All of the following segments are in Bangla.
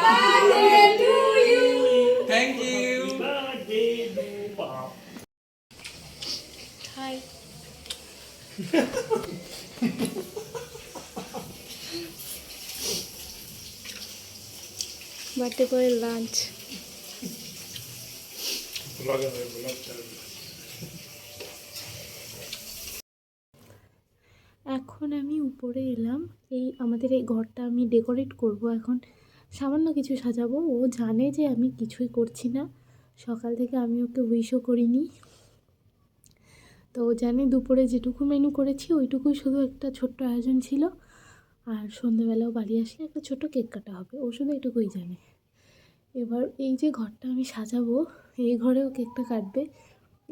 birthday to you. Thank you. Hi. birthday boy lunch. এখন আমি উপরে এলাম। আমাদের এই ঘরটা আমি ডেকোরেট করব। এখন সামান্য কিছু সাজাবো। ও জানে যে আমি কিছুই করছি না, সকাল থেকে আমি ওকে উইশও করিনি। তো ও জানে দুপুরে যেটুকু মেনু করেছি ওইটুকুই শুধু একটা ছোট্ট আয়োজন ছিল, আর সন্ধ্যেবেলাও বাড়ি আসলে একটা ছোট কেক কাটা হবে। ও শুধু এটুকুই জানে। এবার এই যে ঘরটা আমি সাজাবো, এই ঘরেও কেকটা কাটবে,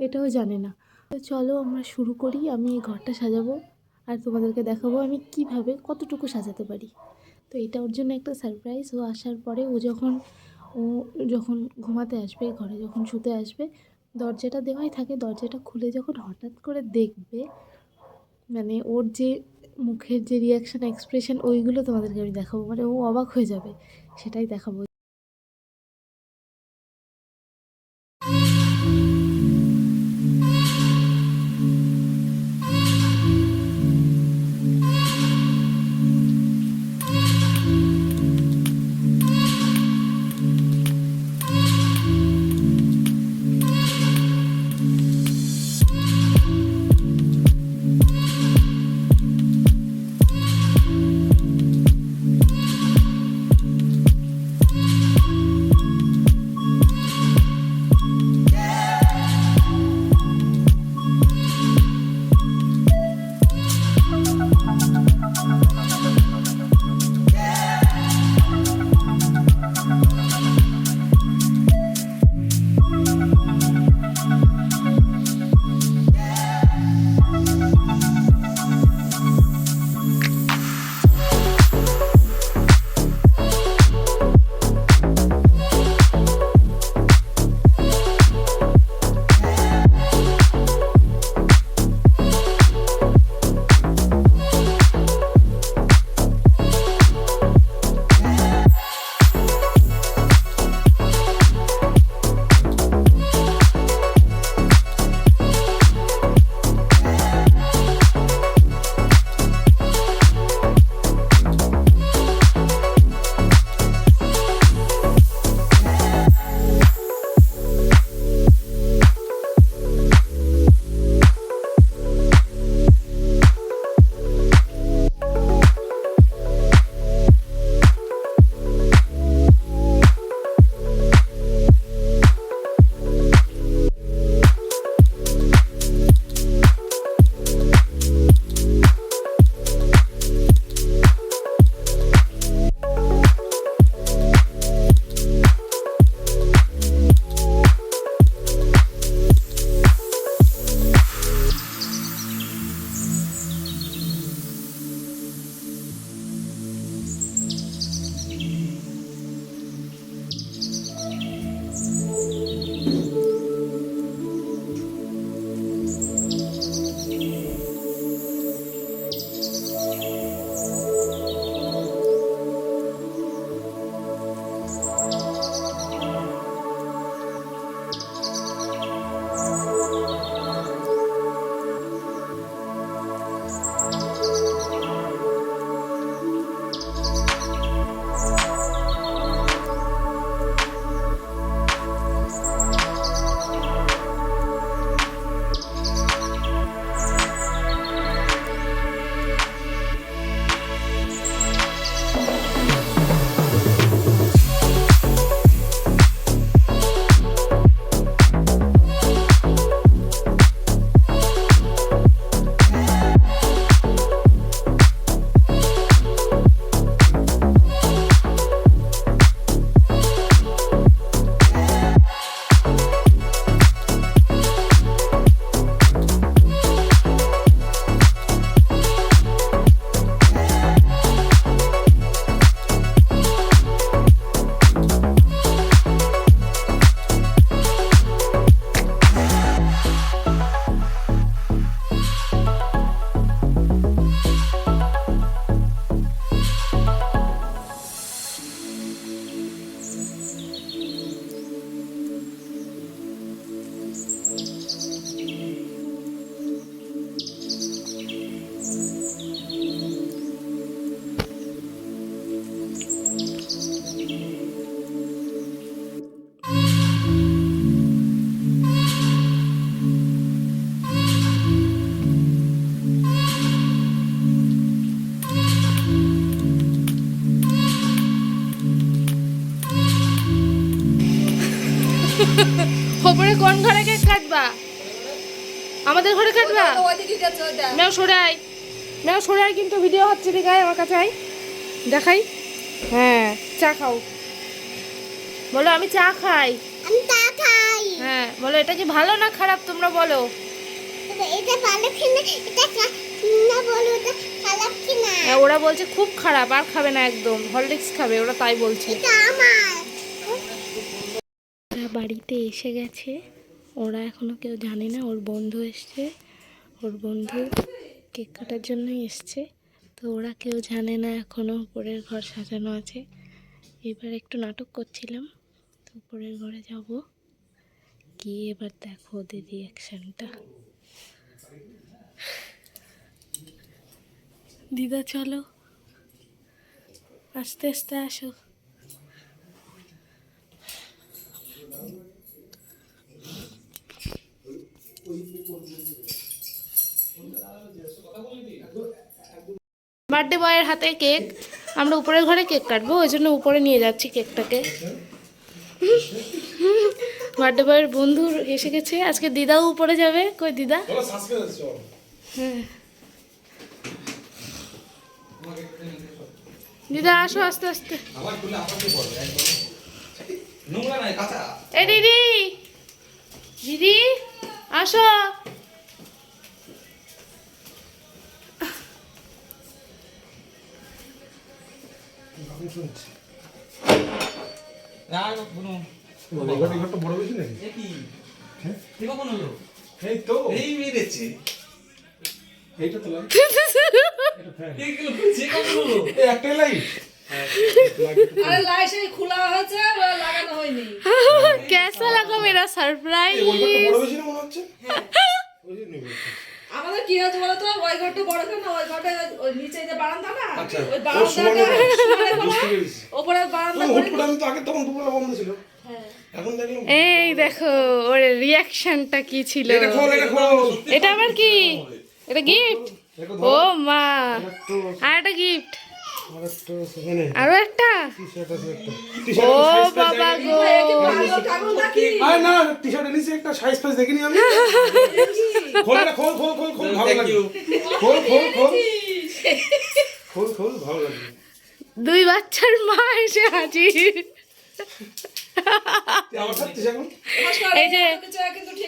এটাও জানে না। তো চলো আমরা শুরু করি। আমি এই ঘরটা সাজাবো আর তোমাদেরকে দেখাবো আমি কিভাবে কতটুকু সাজাতে পারি। তো এটা ওর জন্য একটা সারপ্রাইজ। ও আসার পরে ও যখন ঘুমাতে আসবে, ঘরে যখন শুতে আসবে, দরজাটা দেওয়াই থাকে, দরজাটা খুলে যখন হঠাৎ করে দেখবে, মানে ওর যে মুখের যে রিয়াকশান, এক্সপ্রেশন, ওইগুলো তোমাদেরকে আমি দেখাবো। মানে ও অবাক হয়ে যাবে, সেটাই দেখাবো। আমাদের ঘরে কাটবা মেও সরে আয় কিন্তু ভিডিও হচ্ছে দেখাই আমার কাছে আয় দেখাই হ্যাঁ চা খাও বলো আমি চা খাই হ্যাঁ বলো এটা কি ভালো না খারাপ তোমরা বলো ওরা বলছে খুব খারাপ আর খাবে না একদম হরলিক্স খাবে ওরা তাই বলছে বাড়িতে এসে গেছে ওরা এখনো কেউ জানে না ওর বন্ধু এসছে ওর বন্ধু কেক কাটার জন্যই এসছে তো ওরা কেউ জানে না এখনো উপরের ঘর সাজানো আছে এবার একটু নাটক করছিলাম তো উপরের ঘরে যাব গিয়ে এবার দেখো ওদের রিয়াকশনটা দিদা চলো আস্তে আস্তে আসো বার্থডে বয়ের হাতে কেক আমরা উপরের ঘরে কেক কাটবো ওই জন্য উপরে নিয়ে যাচ্ছি কেকটাকে বার্থডে বয়ের বন্ধু এসে গেছে আজকে দিদাও উপরে যাবে কই দিদা হ্যাঁ দিদা আসো আস্তে আস্তে এই দিদি দিদি আসো कैसा लगा मेरा सरप्राइज আমাদের কি হচ্ছে বলো তো ওই ঘরটা বড় কেন ওই ঘরটা ওই নিচে যে বারান্দা না ওই বারান্দাটা উপরে বারান্দা করে আমি তো আগে তখন দুপুরে বন্ধ ছিল এখন দেখলাম এই দেখো ওর রিঅ্যাকশনটা কি ছিল এটা আবার কি এটা গিফট ও মা আর একটা গিফট আরো একটা ও বাবা গো আরে না টি-শার্ট এনেছি একটা সাইজ ফাইজ দেখিনি আমি খোল ভালো লাগে খোল ভালো লাগে দুই বাচ্চার মা এসে হাজির এই যে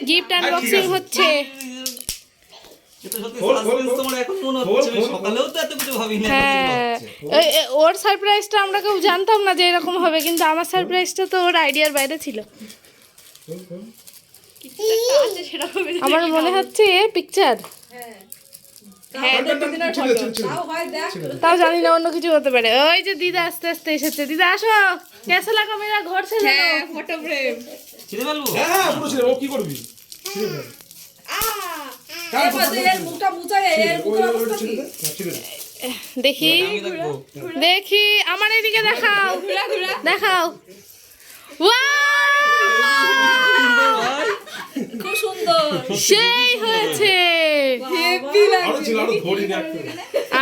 গিফট আনবক্সিং হচ্ছে ওর সারপ্রাইজটা আমরা কেউ জানতাম না যে এরকম হবে কিন্তু আমার সারপ্রাইজটা তো ওর আইডিয়ার বাইরে ছিল আমার মনে হচ্ছে পিকচার তাও জানি না অন্য কিছু হতে পারে ওই যে দিদা আস্তে আস্তে এসেছে দিদা আসো কেসা লাগা মেরা ঘর সে ফটো ফ্রেম ছিড়ে ফেলবো হ্যাঁ পুরো ছিড়ে ও কি করবি ছিড়ে ফেল দেখি দেখি আমার এদিকে দেখাও দেখাও খুব সুন্দর সেই হয়েছে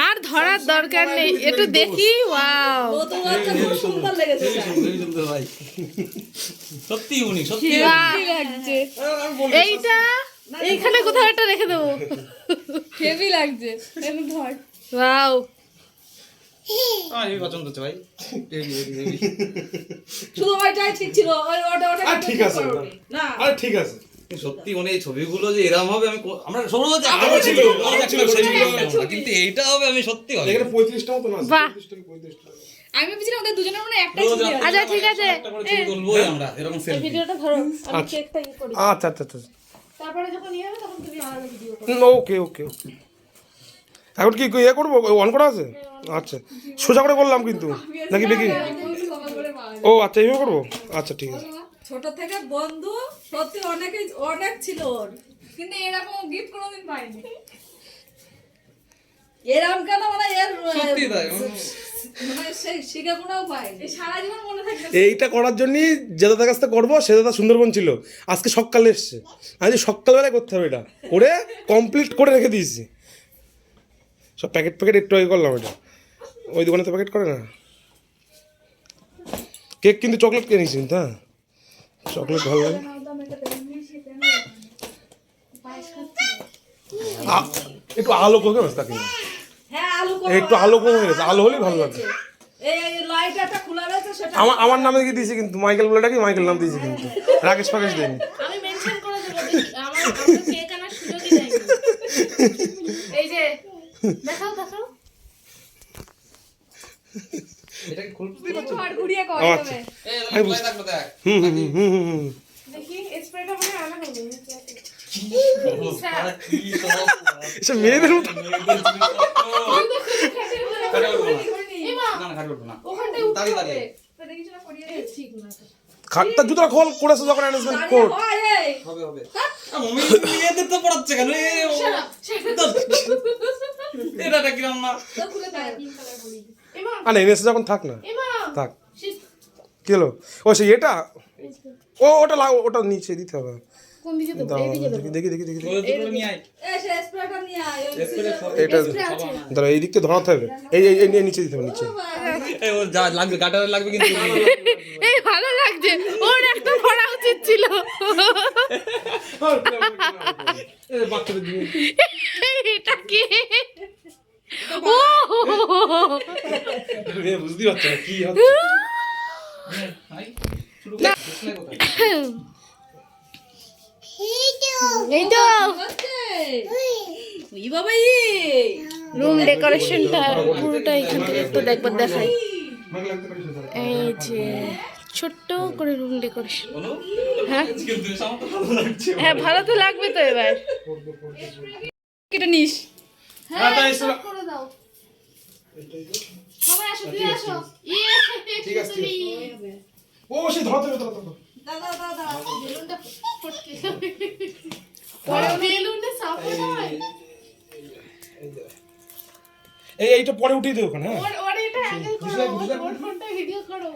আর ধরার দরকার নেই একটু দেখি ওয়াও সত্যি ইউনিক সত্যি লাগছে এইটা এইখানে কোথাও একটা রেখে দেবো হেভি লাগছে ধর ওয়াও আমি পছন্দ হচ্ছে ভাই শুধু ওইটাই ঠিক ছিল ওটা ঠিক আছে না আরে ঠিক আছে সত্যি মানে এই ছবিগুলো যে এরকম হবে আমি আমরা সৌরভ আরো ছিল কিন্তু এইটা হবে আমি সত্যি হবে এখানে 35টা মতো না 35টা আমি ভেবেছিলাম ওদের দুজনের মনে একটা ছবি আছে আচ্ছা ঠিক আছে তুলবোই আমরা এরকম সেলফি ভিডিওটা ধরো আমি কেকটা ই করি আচ্ছা আচ্ছা আচ্ছা তারপরে যখন ইয়ে হবে তখন তুমি আলাদা ভিডিও করো ওকে ওকে ওকে এখন কি ইয়ে করবো অন করা আছে আচ্ছা সোজা করে করলাম কিন্তু নাকি বেকি ও আচ্ছা এইভাবে করবো আচ্ছা ঠিক আছে ছোট থেকে বন্ধু সত্যি অনেক ছিল ওর কিন্তু এরকম গিফট কোনোদিন পাইনি এরকম কেন মানে এর সত্যি তাই মানে সেই শিখে কোনাও পাইনি সারা জীবন মনে থাকবে এইটা করার জন্যই যে দাদার কাছ থেকে করবো সে দাদা সুন্দরবন ছিল আজকে সকালে এসছে আজ সকালবেলায় করতে হবে এটা করে কমপ্লিট করে রেখে দিয়েছি সব প্যাকেট একটু আগে করলাম এটা ওই দোকানে তো প্যাকেট করে না কেক কিন্তু চকলেট কিনেছি কিন্তু হ্যাঁ চকলেট ভালো লাগে একটু আলো কমে গেছে তাকে, হ্যাঁ আলু একটু আলো কমে গেছে, আলো হলেই ভালো লাগে। এই লাইট একটা খোলা রয়েছে সেটা আমার নামে কি দিয়েছি কিন্তু, মাইকেল বলে ডাকি, মাইকেল নাম দিয়েছি কিন্তু, রাকেশ ফাকেশ দেয়নি। আমি মেনশন করে দেবো, আমার কেক আনার সুযোগই দেয়নি। এই যে দেখাও দেখাও, এটা কি খুলতে আর ঘুরিয়ে কর ও আচ্ছা, এই বলে থাকবে দেখ হুম। দেখি স্প্রেটা মনে আনা হবে। কি সব এসব মেয়েদের মতো। না খাট করবো না ওখানটায় উঠতে দাঁড়িয়ে হবে। দাঁড়িয়ে দেখিস না করিয়ে এই ঠিক না তো। খাটটা জুতো খোল করেছে যখন অ্যারেঞ্জমেন্ট কোড। হয় এই হবে হবে মম্মি মেয়েদের তো পড়াচ্ছে কেন এটা কিরম না তো খুলে দাও, পিঙ্ক কালার পরি। এমা আরে এনেছে যখন থাক না, এমা থাক। শি- কি হলো? ও সেই এটা, ওটা ওটা নিচে দিতে হবে। কোন দিকে দেবো? দাও, এইদিকে দেবো। দেখি। ওই দুটো নিয়ে আয় এই সে স্প্রেটা নিয়ে আয় ওই স্প্রে সব এটা স্প্রে আছে। দাঁড়া, এই দিকটা ধরাতে হবে। এই নিচে দিতে হবে, নিচে। এই ওর যা লাগবে গাটারে লাগবে কিন্তু এই ভালো লাগছে, ওর একটা পড়া উচিত ছিল। বাচ্চাদের দিয়ে এটা কি? ও বুঝতেই পারছে না কি হচ্ছে। আই শুরু কর ডিসপ্লে কোথায় এই তো হচ্ছে ওই বাবা ই রুম ডেকোরেশনটা পুরোটা এখান থেকে একটু দেখবার দেখাই। এই যে ছোট্ট করে রুম ডেকোরেশন। বলো হ্যাঁ কিন্তু আমার তো ভালো লাগছে হ্যাঁ, ভালো তো লাগবে তো এবার। কেটে নিস হ্যাঁ তাই এসো। stop করে দাও। সবাই আসো, ফিরে আসো। ইয়ে, ঠিক আছে, ঠিক সুন্দরী। ও সেই ধরাতে হবে, ধরাতে হবে। দাদা বেলুনটা ফটকে যাবে। পরে বেলুনটা সাপোর্ট হয়। এইটা পরে উঠিয়ে দেবো ওখানে। হ্যাঁ, ওর এটা অ্যাঙ্গেল করো, ওর ফোনটা ভিডিও করো।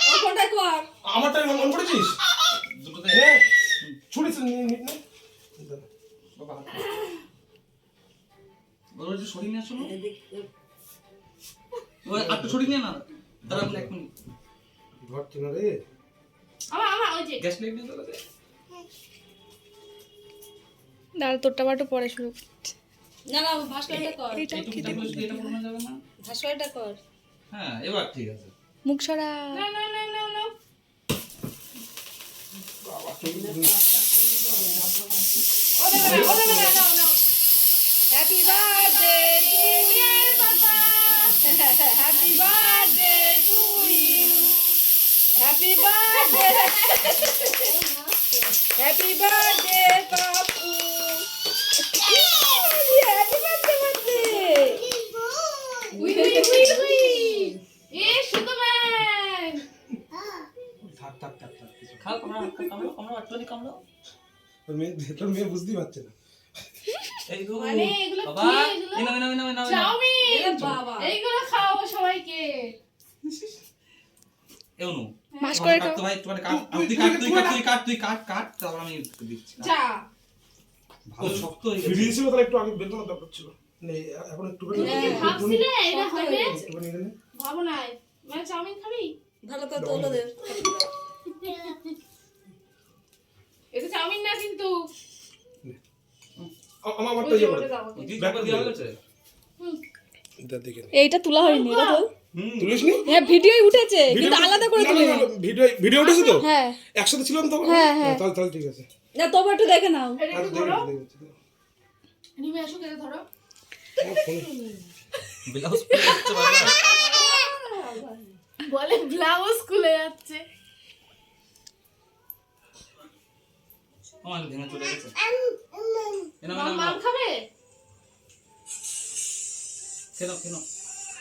ওই ফোনটা কর আমারটা অন করেছিস? দুটোতে হ্যাঁ, ছুরি নিয়ে নে। বাবা ওর একটু সরিয়ে নিয়ে আসো না ওই আটটা সরিয়ে নিয়ে না দাঁড়া বলে এক মিনিট ধরছে না রে। আমার ওই যে গ্যাস লাইট দিয়ে দাঁড়া দাঁড়া তোরটা বাটু পরে শুরু না না ভাস্করটা কর এইটুকু দেখলে যদি এটা পড়ানো যাবে না ভাস্করটা কর হ্যাঁ এবার ঠিক আছে মুখ সরা না না না না না ও দেবে না নাও নাও। হ্যাপি বার্থডে টু ডিয়ার বাবা, happy birthday to you happy birthday happy birthday Papu happy birthday উই উই উই উই। এ সুদমান। থাক খাও কামড়া একটু কামড়া তোর মেয়ে বুঝতেই পারছে না। এই গো মানে এগুলো বাবা কি এগুলো? এনো চাউমিন। এ বাবা এইগুলো খাও সবাইকে। এনো মাস করে কাট তো ভাই একটু কাট তুই কাট তারপর আমি দিচ্ছি যা ভালো শক্ত হয়ে গেছে ফিরিয়ে ছিল তাহলে একটু আগে বের করার দরকার ছিল। নে, এখন একটুখানি ভাবছিলে এটা হবে? একটুখানি এনে নে। ভাবো না, মানে চাউমিন খাবি? ভালো তো তোলো দে এটা চাউমিন না কিন্তু। আমারটা ওই যে ইয়ে করে ওটা দাও। তুই ব্যাপার দিয়ে গেছে এটা দেখে নে। এইটা তোলা হয়নি এটা তোল তুলিস নি? হ্যাঁ ভিডিওই উঠেছে কিন্তু আলাদা করে তুলে ভিডিও উঠেছে তো? হ্যাঁ একসাথে ছিলাম তো? হ্যাঁ, হ্যাঁ। তাহলে ঠিক আছে। না তবে একটু দেখে নাও এটা আর একটু দেখে ধরো। দেখে। নিমে আসো, কেটে ধরো। ব্লাউজ পরে যাচ্ছে বাবা বলে ব্লাউজ খুলে যাচ্ছে। আমার ভেঙে চলে গেছে মাম খাবে? কেন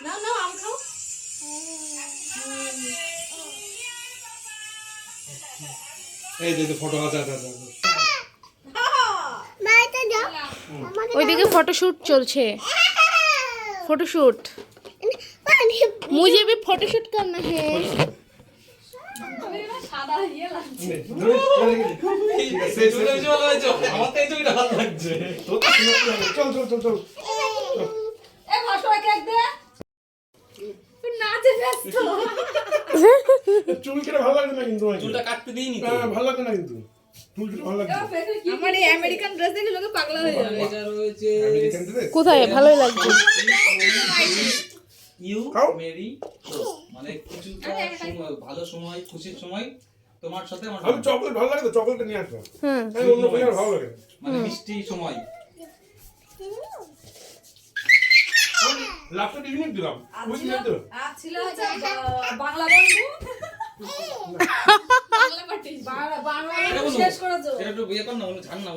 না না, আম খাও। এই যে ফটো আছে। ওইদিকে ফটোশুট চলছে। फोटोशूट मुझे भी फोटोशूट करना है। সাদা ইয়ে লাগছে আমার তো এই ছবিটা ভালো লাগছে চল। এ ভাস্কর কেক দে তুই নাচে ব্যস্ত চুল কেটে ভালো লাগছে না কিন্তু আমাকে। চুলটা কাটতে দিইনি তো ভালো লাগছে না কিন্তু। চুল ভালো লাগছে আমার এই আমেরিকান ড্রেস দেখে লোকে পাগলা হয়ে যাবে। এটা রয়েছে আমেরিকান ড্রেস কোথায় ভালোই লাগছে ইউ খাও। মেরি মানে কিছু সময় ভালো সময় খুশির সময় তোমার সাথে আমার আমি চকলেট ভালো লাগে তো চকলেটটা নিয়ে আসবো হুম আমি অন্য ফ্লেভার ভালো লাগে না। মানে মিষ্টি সময় লাস্টে ইউনিক দিলাম উইক নিয়ে দিলাম আর ছিল হচ্ছে বাংলা বন্ধু বাংলা পার্টি বাংলা এটা বলো। শেষ করেছো সেটা একটু বিয়ে কর না ছাড় না